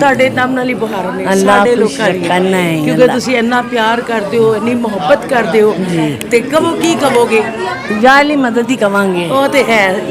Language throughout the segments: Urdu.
ਤੁਹਾਡੇ ਨਾਮ ਨਾਲ ਹੀ ਬਹਾਰ ਨੇ ਸਾਡੇ ਲੋਕਾਂ ਦੀ, ਕਿਉਂਕਿ ਤੁਸੀਂ ਇੰਨਾ ਪਿਆਰ ਕਰਦੇ ਹੋ, ਇੰਨੀ ਮੁਹੱਬਤ ਕਰਦੇ ਹੋ ਤੇ ਕਹੋ ਕੀ ਕਹੋਗੇ? ਯਾ ਅਲੀ ਮਦਦ ਹੀ ਕਵਾਂਗੇ। ਉਹ ਤੇ ਹੈ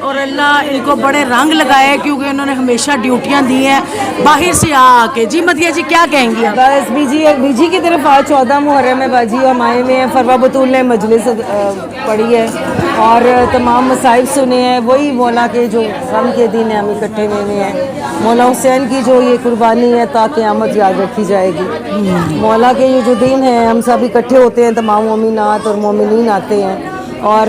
اور اللہ ان کو بڑے رنگ لگائے کیونکہ انہوں نے ہمیشہ ڈیوٹیاں دی ہیں باہر سے آ کے. جی مدیہ جی کیا کہیں گی آپ؟ بس بی جی کی طرف آج 14 محرم ہے باجی اور مائع میں ہیں. فروا بطول نے مجلس پڑھی ہے اور تمام مصائب سنے ہیں. وہی مولا کے جو غم کے دن ہیں ہم اکٹھے ہوئے ہیں. مولا حسین کی جو یہ قربانی ہے تا قیامت یاد رکھی جائے گی. مولا کے یہ جو دن ہیں ہم سب اکٹھے ہوتے ہیں, تمام مومنات اور مومنین آتے ہیں اور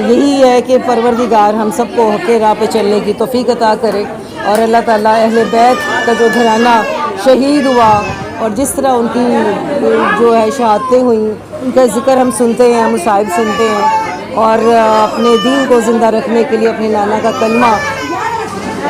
یہی ہے کہ پروردگار ہم سب کو حق راہ پہ چلنے کی توفیق عطا کرے اور اللہ تعالیٰ اہل بیت کا جو گھرانہ شہید ہوا اور جس طرح ان کی جو ہے شہادتیں ہوئیں ان کا ذکر ہم سنتے ہیں, مصائب سنتے ہیں اور اپنے دین کو زندہ رکھنے کے لیے اپنے نانا کا کلمہ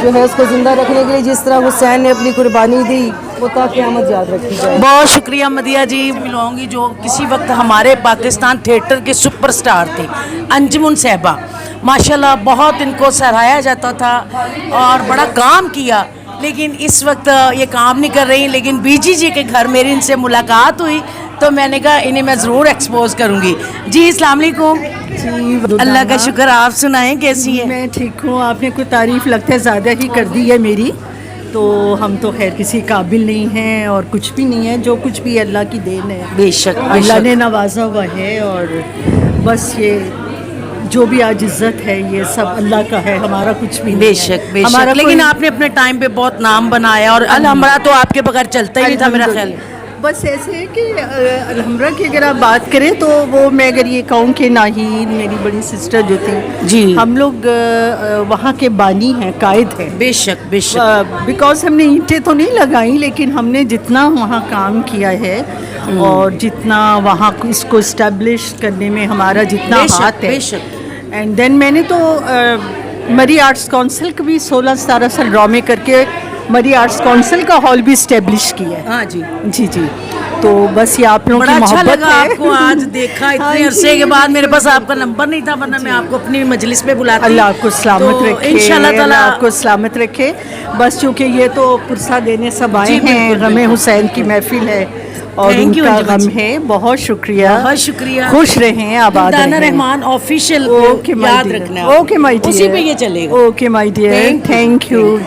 جو ہے اس کو زندہ رکھنے کے لیے جس طرح حسین نے اپنی قربانی دی وہ تا قیامت یاد رکھی جائے. بہت شکریہ مدیہ جی. ملاؤں گی جو کسی وقت ہمارے پاکستان تھیٹر کے سپر سٹار تھے, انجمن صاحبہ. ماشاءاللہ بہت ان کو سراہا جاتا تھا اور بڑا کام کیا, لیکن اس وقت یہ کام نہیں کر رہی. لیکن بی جی کے گھر میری ان سے ملاقات ہوئی تو میں نے کہا انہیں میں ضرور ایکسپوز کروں گی. جی السلام علیکم. اللہ کا شکر, آپ سنائیں کیسی ہیں؟ میں ٹھیک ہوں. آپ نے کوئی تعریف لگتا ہے زیادہ ہی کر دی ہے میری, تو ہم تو خیر کسی قابل نہیں ہیں اور کچھ بھی نہیں ہے. جو کچھ بھی اللہ کی دین ہے, بے شک اللہ نے نوازا ہوا ہے اور بس یہ جو بھی آج عزت ہے یہ سب اللہ کا ہے, ہمارا کچھ بھی نہیں. بے شک بے شک. لیکن آپ نے اپنے ٹائم پہ بہت نام بنایا اور الحمرہ تو آپ کے بغیر چلتا ہی نہیں تھا میرا خیال. بس ایسے ہے کہ الحمرہ کی اگر آپ بات کریں تو وہ میں اگر یہ کہوں کہ ناہید میری بڑی سسٹر جو تھی جی ہم لوگ وہاں کے بانی ہیں, قائد ہیں. بے شک بے شک. بیکاز ہم نے اینٹیں تو نہیں لگائیں لیکن ہم نے جتنا وہاں کام کیا ہے اور جتنا وہاں اس کو اسٹیبلش کرنے میں ہمارا جتنا ہاتھ ہے. اینڈ دین میں نے تو مری آرٹس کونسل کا بھی 16-17 سال ڈرامے کر کے مری آرٹس کونسل کا ہال بھی اسٹیبلش کیا ہے. ہاں جی جی جی. تو بس یہ آپ لوگوں کی بڑا اچھا محبت لگا ہے. آپ کو آج دیکھا اتنے عرصے کے بعد. میرے پاس آپ کا نمبر نہیں تھا ورنہ میں آپ کو اپنی مجلس میں بلاتی. اللہ آپ کو سلامت رکھے, انشاءاللہ تعالی آپ کو سلامت رکھے. بس چونکہ یہ تو پرسہ دینے سب آئے ہیں, غم حسین کی محفل ہے اور ان کا غم ہے. بہت شکریہ, بہت شکریہ. خوش رہیں, آباد رہیں. دانا رحمان آفیشیل یاد رکھنا. اوکے مائی ڈیئر, اسی پہ یہ چلے گا. Okay my dear, thank you.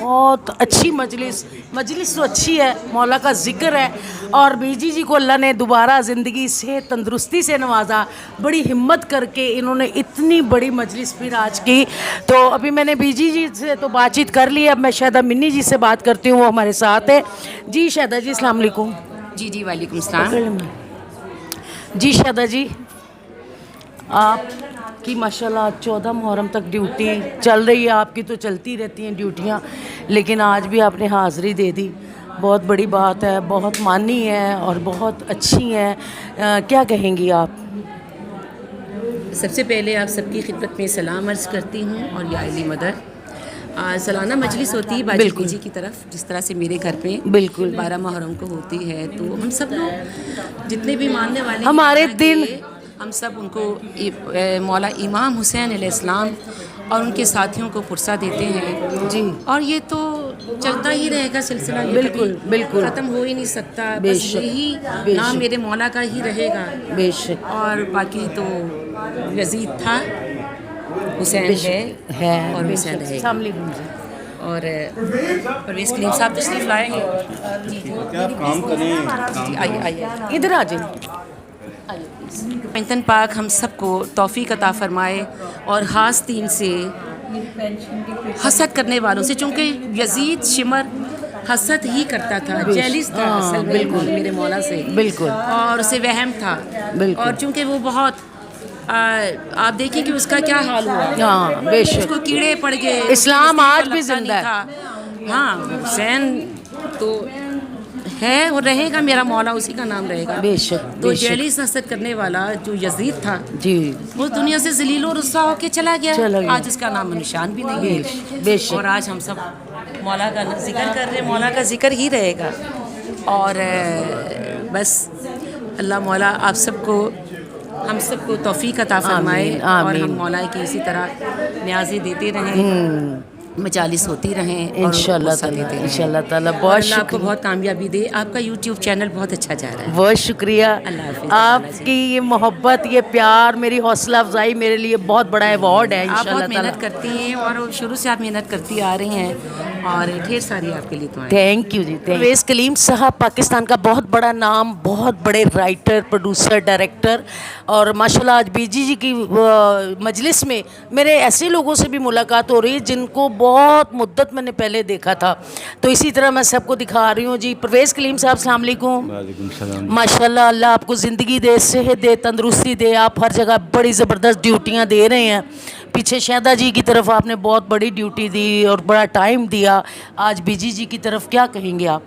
بہت اچھی مجلس تو اچھی ہے, مولا کا ذکر ہے اور بی جی کو اللہ نے دوبارہ زندگی سے تندرستی سے نوازا. بڑی ہمت کر کے انہوں نے اتنی بڑی مجلس پھر آج کی. تو ابھی میں نے بی جی سے تو بات چیت کر لی, اب میں شہدہ منی جی سے بات کرتی ہوں, وہ ہمارے ساتھ ہے. جی شہدہ جی السلام علیکم. جی جی وعلیکم السلام. جی شہدہ جی آپ کی ماشاءاللہ 14 محرم تک ڈیوٹی چل رہی ہے, آپ کی تو چلتی رہتی ہیں ڈیوٹیاں, لیکن آج بھی آپ نے حاضری دے دی. بہت بڑی بات ہے, بہت مانی ہے اور بہت اچھی ہیں. کیا کہیں گی آپ؟ سب سے پہلے آپ سب کی خدمت میں سلام عرض کرتی ہوں اور یا علی مدر. سالانہ مجلس ہوتی ہے باجی بی جی کی طرف, جس طرح سے میرے گھر پہ بالکل 12 محرم کو ہوتی ہے. تو ہم سب لوگ جتنے بھی ماننے والے ہمارے دن ہم سب ان کو مولا امام حسین علیہ السلام اور ان کے ساتھیوں کو پرسہ دیتے ہیں. جی اور یہ تو چلتا ہی رہے گا سلسلہ, بالکل بالکل ختم ہو ہی نہیں سکتا. بس یہی نام میرے مولا کا ہی رہے گا. بے شک. اور باقی تو یزید تھا, حسین ہے اور حسین ہے. السلام علیکم. اور پرویز کلیم صاحب تشریف لائے ہیں. جی آئیے آئیے ادھر آ جائیں. پنتن پاک ہم سب کو توفیق عطا فرمائے اور خاص دین سے حسد کرنے والوں سے, چونکہ یزید شمر حسد ہی کرتا تھا, جیلس تھا اصل بالکل میرے مولا سے, بالکل, اور اسے وہم تھا, اور چونکہ وہ بہت آپ دیکھیں کہ اس کا کیا حال ہوا, ہاں بے اس شک, کو کیڑے پڑ گئے, اسلام آج بھی لگتا زندہ نہیں تھا. ہاں حسین تو ہے اور رہے گا, میرا مولا اسی کا نام رہے گا بے شک, تو جیلس حسد کرنے والا جو یزید تھا جی وہ دنیا سے ذلیل و رسوا ہو کے چلا گیا, آج اس کا نام نشان بھی نہیں ہے. بے شک, اور آج ہم سب مولا کا ذکر کر رہے ہیں, مولا کا ذکر ہی رہے گا. اور بس اللہ مولا آپ سب کو ہم سب کو توفیق عطا فرمائے, اور ہم مولا کی اسی طرح نیازیں دیتے رہیں, مجالس ہوتی رہیں, انشاءاللہ تعالی, انشاءاللہ تعالی. بہت اللہ آپ کو شکریہ, بہت کامیابی دے. آپ کا یوٹیوب چینل بہت اچھا جا رہا ہے. بہت شکریہ. اللہ حافظ. آپ کی یہ محبت, یہ پیار, میری حوصلہ افزائی میرے لیے بہت بڑا ایوارڈ ہے. آپ انشاءاللہ بہت محنت کرتی ہیں, اور شروع سے آپ محنت کرتی آ رہی ہیں, اور ڈھیر ساری آپ کے لیے دعائیں. تھینک یو جی. پرویز کلیم صاحب پاکستان کا بہت بڑا نام, بہت بڑے رائٹر, پروڈیوسر, ڈائریکٹر, اور ماشاءاللہ آج بی جی کی مجلس میں میرے ایسے لوگوں سے بھی ملاقات ہو رہی ہے جن کو بہت مدت میں نے پہلے دیکھا تھا, تو اسی طرح میں سب کو دکھا رہی ہوں. جی پرویز کلیم صاحب السلام علیکم. وعلیکم السلام. ماشاءاللہ اللہ آپ کو زندگی دے, صحت دے, تندرستی دے. آپ ہر جگہ بڑی زبردست ڈیوٹیاں دے رہے ہیں. پیچھے شہدا جی کی طرف آپ نے بہت بڑی ڈیوٹی دی اور بڑا ٹائم دیا, آج بی جی کی طرف کیا کہیں گے آپ؟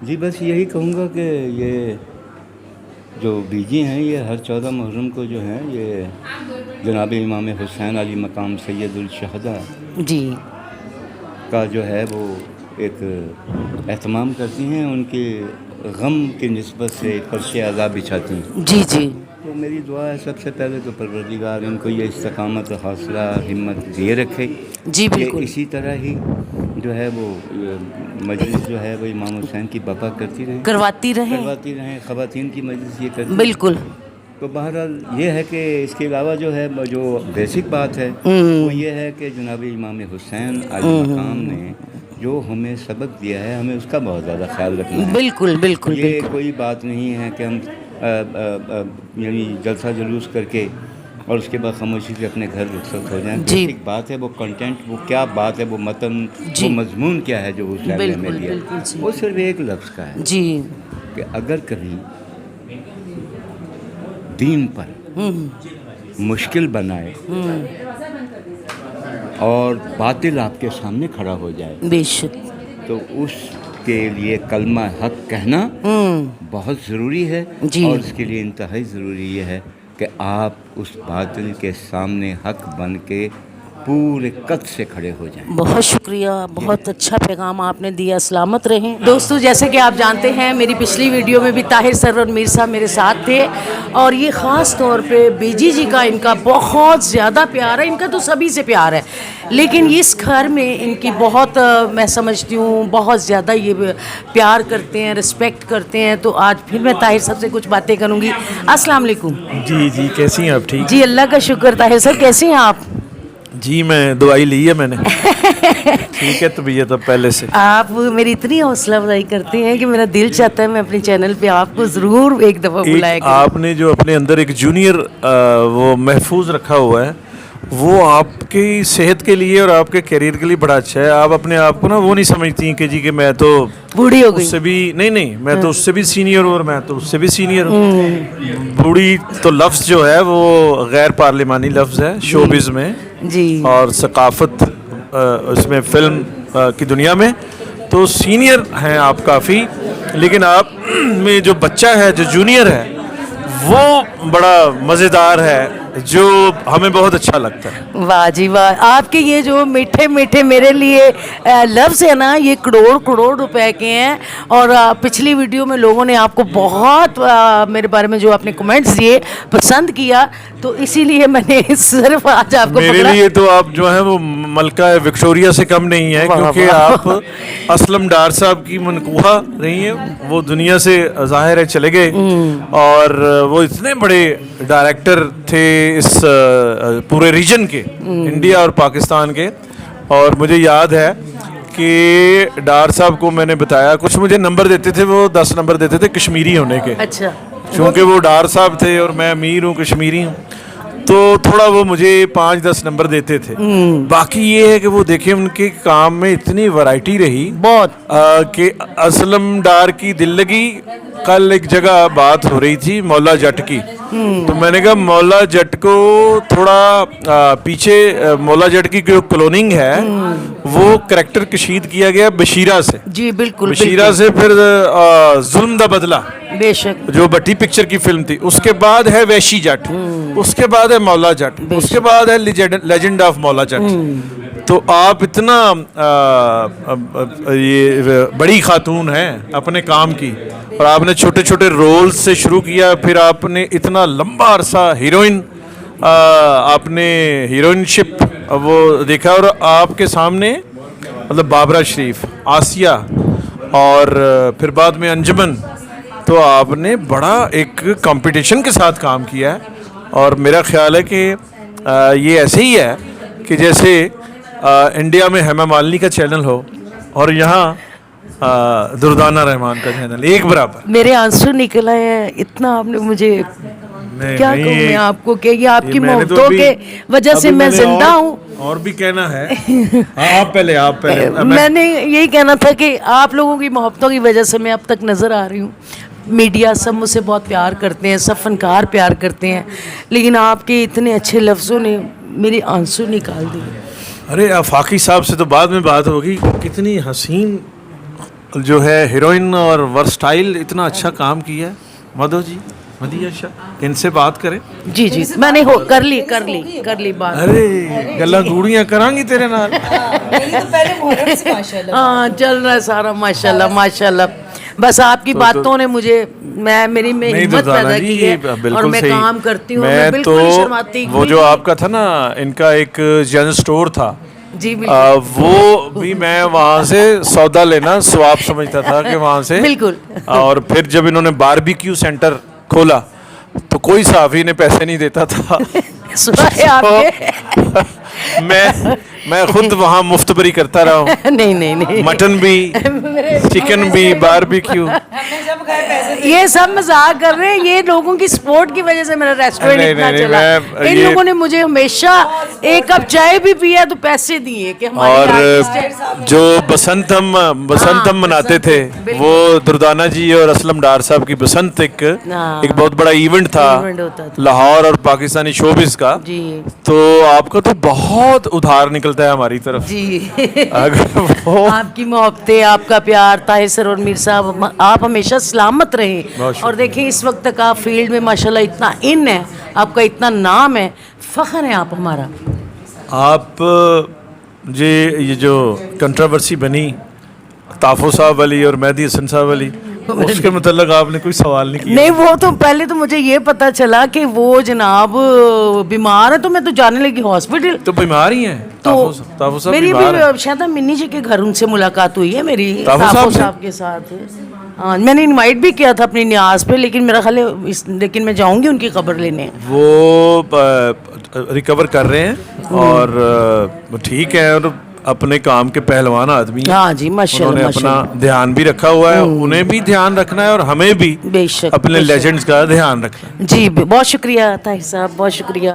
جی بس یہی کہوں گا کہ یہ جو بی جی ہیں یہ ہر 14 محرم کو جو ہیں یہ جناب امام حسین علی مقام سید الشہداء جی کا جو ہے وہ ایک اہتمام کرتی ہیں, ان کے غم کی نسبت سے فرش عذاب بچھاتی ہیں. جی جی. تو میری دعا ہے سب سے پہلے تو پروردگار ان کو یہ استقامت, حوصلہ, ہمت دیے رکھے. جی بالکل. اسی طرح ہی جو ہے وہ مجلس جو ہے وہ امام حسین کی بپا کرواتی رہیں, خواتین کی مجلس یہ کرتی. بالکل. تو بہرحال یہ ہے کہ اس کے علاوہ جو ہے جو بیسک بات ہے وہ یہ ہے کہ جناب امام حسین علی مقام نے جو ہمیں سبق دیا ہے ہمیں اس کا بہت زیادہ خیال رکھنا ہے. بالکل بالکل. یہ کوئی بات نہیں ہے کہ ہم یعنی جلسہ جلوس کر کے اور اس کے بعد خاموشی سے اپنے گھر رخصت ہو جائیں. ایک بات ہے وہ کنٹینٹ, وہ کیا بات ہے, وہ متن, وہ مضمون کیا ہے جو اس نے ہمیں دیا, وہ صرف ایک لفظ کا ہے جی کہ اگر کبھی دین پر مشکل بنائے اور باطل آپ کے سامنے کھڑا ہو جائے بے شک, تو اس کے لیے کلمہ حق کہنا بہت ضروری ہے. اور اس کے لیے انتہائی ضروری یہ ہے کہ آپ اس باطل کے سامنے حق بن کے پورے قد سے کھڑے ہو جائیں. بہت شکریہ, بہت اچھا پیغام آپ نے دیا. سلامت رہیں. دوستو جیسے کہ آپ جانتے ہیں میری پچھلی ویڈیو میں بھی طاہر سر اور میر صاحب میرے ساتھ تھے, اور یہ خاص طور پہ بی جی کا ان کا بہت زیادہ پیار ہے. ان کا تو سبھی سے پیار ہے, لیکن اس گھر میں ان کی بہت میں سمجھتی ہوں بہت زیادہ یہ پیار کرتے ہیں, رسپیکٹ کرتے ہیں. تو آج پھر میں طاہر صاحب سے کچھ باتیں کروں گی. السلام علیکم. جی کیسی ہیں آپ؟ ٹھیک. جی اللہ کا شکر. طاہر سر کیسے ہیں آپ؟ جی میں دوائی لی ہے میں نے. ٹھیک ہے طبیعت اب پہلے سے. آپ میری اتنی حوصلہ افزائی کرتے ہیں کہ میرا دل چاہتا ہے میں اپنے چینل پہ آپ کو ضرور ایک دفعہ بلایا کروں. آپ نے جو اپنے اندر ایک جونیئر وہ محفوظ رکھا ہوا ہے وہ آپ کی صحت کے لیے اور آپ کے کیریئر کے لیے بڑا اچھا ہے. آپ اپنے آپ کو نا وہ نہیں سمجھتی ہیں کہ جی کہ میں تو بوڑھی ہو گئی, اس سے بھی نہیں میں تو اس سے بھی سینئر ہوں اور میں تو اس سے بھی سینئر ہوں. بوڑھی تو لفظ جو ہے وہ غیر پارلیمانی لفظ ہے شوبز میں جی, اور ثقافت اس میں فلم کی دنیا میں. تو سینئر ہیں آپ کافی, لیکن آپ میں جو بچہ ہے جو جونیئر ہے وہ بڑا مزیدار ہے جو ہمیں بہت اچھا لگتا ہے. واہ جی واہ. آپ کے یہ جو میٹھے میٹھے میرے لیے لفظ ہے نا یہ کروڑ روپے کے ہیں. اور پچھلی ویڈیو میں لوگوں نے آپ کو بہت میرے بارے میں جو آپ نے کمنٹس دیے پسند کیا, تو اسی لیے میں نے صرف آج آپ کو میرے لیے تو آپ جو ہیں وہ ملکہ وکٹوریہ سے کم نہیں ہے, کیونکہ آپ اسلم ڈار صاحب کی منقوہ رہی ہیں. وہ دنیا سے ظاہر ہے چلے گئے, اور وہ اتنے بڑے ڈائریکٹر تھے اس پورے ریجن کے, انڈیا اور پاکستان کے. اور مجھے یاد ہے کہ ڈار صاحب کو میں نے بتایا, کچھ مجھے نمبر دیتے تھے, وہ 10 نمبر دیتے تھے کشمیری ہونے کے, اچھا چونکہ وہ ڈار صاحب تھے اور میں امیر ہوں, کشمیری ہوں, تو تھوڑا وہ مجھے 5-10 نمبر دیتے تھے. باقی یہ ہے کہ وہ دیکھیں ان کے کام میں اتنی ورائٹی رہی بہت کہ اسلم ڈار کی دل لگی. کل ایک جگہ بات ہو رہی تھی مولا جٹ کی, تو میں نے کہا مولا جٹ کو تھوڑا پیچھے, مولا جٹ کی جو کلوننگ ہے وہ کریکٹر کشید کیا گیا بشیرہ سے. جی بالکل, بشیرہ سے پھر ظلم دا بدلہ بے شک, جو بٹی پکچر کی فلم تھی, اس کے بعد ہے ویشی جٹ, اس کے بعد ہے مولا جٹ, اس کے بعد ہے لیجنڈ آف مولا جٹ. تو آپ اتنا یہ بڑی خاتون ہیں اپنے کام کی, اور آپ نے چھوٹے چھوٹے رول سے شروع کیا, پھر آپ نے اتنا لمبا عرصہ ہیروئن, آپ نے ہیروئن شپ وہ دیکھا, اور آپ کے سامنے مطلب بابرہ شریف, آسیہ, اور پھر بعد میں انجمن, تو آپ نے بڑا ایک کمپٹیشن کے ساتھ کام کیا ہے. اور میرا خیال ہے کہ یہ ایسے ہی ہے کہ جیسے انڈیا میں ہیما مالنی کا چینل ہو اور یہاں دردانہ رحمان کا چینل, ایک برابر. میرے آنسو نکل آئے ہیں, اتنا آپ نے مجھے کیا کہوں میں آپ کو کہ یہ آپ کی محبتوں کے وجہ سے میں زندہ ہوں. اور بھی کہنا ہے, آپ پہلے میں نے یہی کہنا تھا کہ آپ لوگوں کی محبتوں کی وجہ سے میں اب تک نظر آ رہی ہوں. میڈیا سب مجھ سے بہت پیار کرتے ہیں, سب فنکار پیار کرتے ہیں, لیکن آپ کے اتنے اچھے لفظوں نے میرے آنسو نکال دیے. ارے آفاقی صاحب سے تو بعد میں بات ہوگی, کتنی حسین جو ہے ہیروئن اور ورسٹائل, اتنا اچھا کام کیا ہے. مدھو جی, مدیہ شاہ, ان سے بات کریں. جی جی میں نے کر لی بات. ارے گلا گوڑیاں کران گی تیرے نال. ہاں چل رہا ہے سارا ماشاءاللہ ماشاءاللہ. بس آپ کی باتوں نے مجھے میری میں ہمت پیدا کی ہے, اور میں کام کرتی ہوں, میں بالکل نہیں شرماتی. وہ جو آپ کا تھا نا, ان کا ایک جنرل اسٹور تھا, جی وہ بھی میں وہاں سے سودا لینا ثواب سمجھتا تھا کہ وہاں سے بالکل. اور پھر جب انہوں نے باربیکیو سینٹر کھولا تو کوئی صحافی نے پیسے نہیں دیتا تھا. میں خود وہاں مفت بری کرتا رہا ہوں. نہیں مٹن بھی, چکن بھی, باربیکیو. یہ سب مذاق کر رہے ہیں, یہ لوگوں کی سپورٹ کی وجہ سے میرا ریسٹورینٹ اتنا چلا. ان لوگوں نے مجھے ہمیشہ ایک کپ چائے بھی پیا تو پیسے دیے کہ اور جو بسنتم مناتے تھے وہ دردانہ جی اور اسلم ڈار صاحب کی بسنت ایک بہت بڑا ایونٹ تھا لاہور اور پاکستانی شوبز کا. تو آپ کا تو بہت ادھار نکلتا ہے ہماری طرف. جی آپ کی محبتیں, آپ کا پیار, طاہر سر اور میر صاحب, آپ ہمیشہ سلامت رہیں. اور دیکھیں اس وقت تک آپ فیلڈ میں ماشاءاللہ اتنا ان ہے, آپ کا اتنا نام ہے, فخر ہے آپ ہمارا. آپ جی یہ جو کنٹراورسی بنی تحفظ صاحب والی اور مہدی حسن صاحب والی, اس کے متعلق آپ نے کوئی سوال نہیں کیا؟ نہیں, وہ تو پہلے تو مجھے یہ پتا چلا کہ وہ جناب بیمار ہے, تو میں تو جانے لگی ہاسپٹل. تو بیمار ہی ہیں تحفظ صاحب؟ میری بھی شاید منی جی کے گھر ان سے ملاقات ہوئی ہے میری تحفظ صاحب کے ساتھ. ہاں میں نے انوائٹ بھی کیا تھا اپنی نیاز پہ, لیکن میرا خیال ہے لیکن میں جاؤں گی ان کی خبر لینے. وہ ریکور کر رہے ہیں اور ٹھیک ہے, اور اپنے کام کے پہلوان آدمی ہیں. ہاں جی ماشاءاللہ, انہوں نے اپنا دھیان بھی رکھا ہوا ہے, انہیں بھی دھیان رکھنا ہے اور ہمیں بھی اپنے لیجنڈز کا دھیان رکھنا ہے. جی بہت شکریہ طاہر صاحب, بہت شکریہ.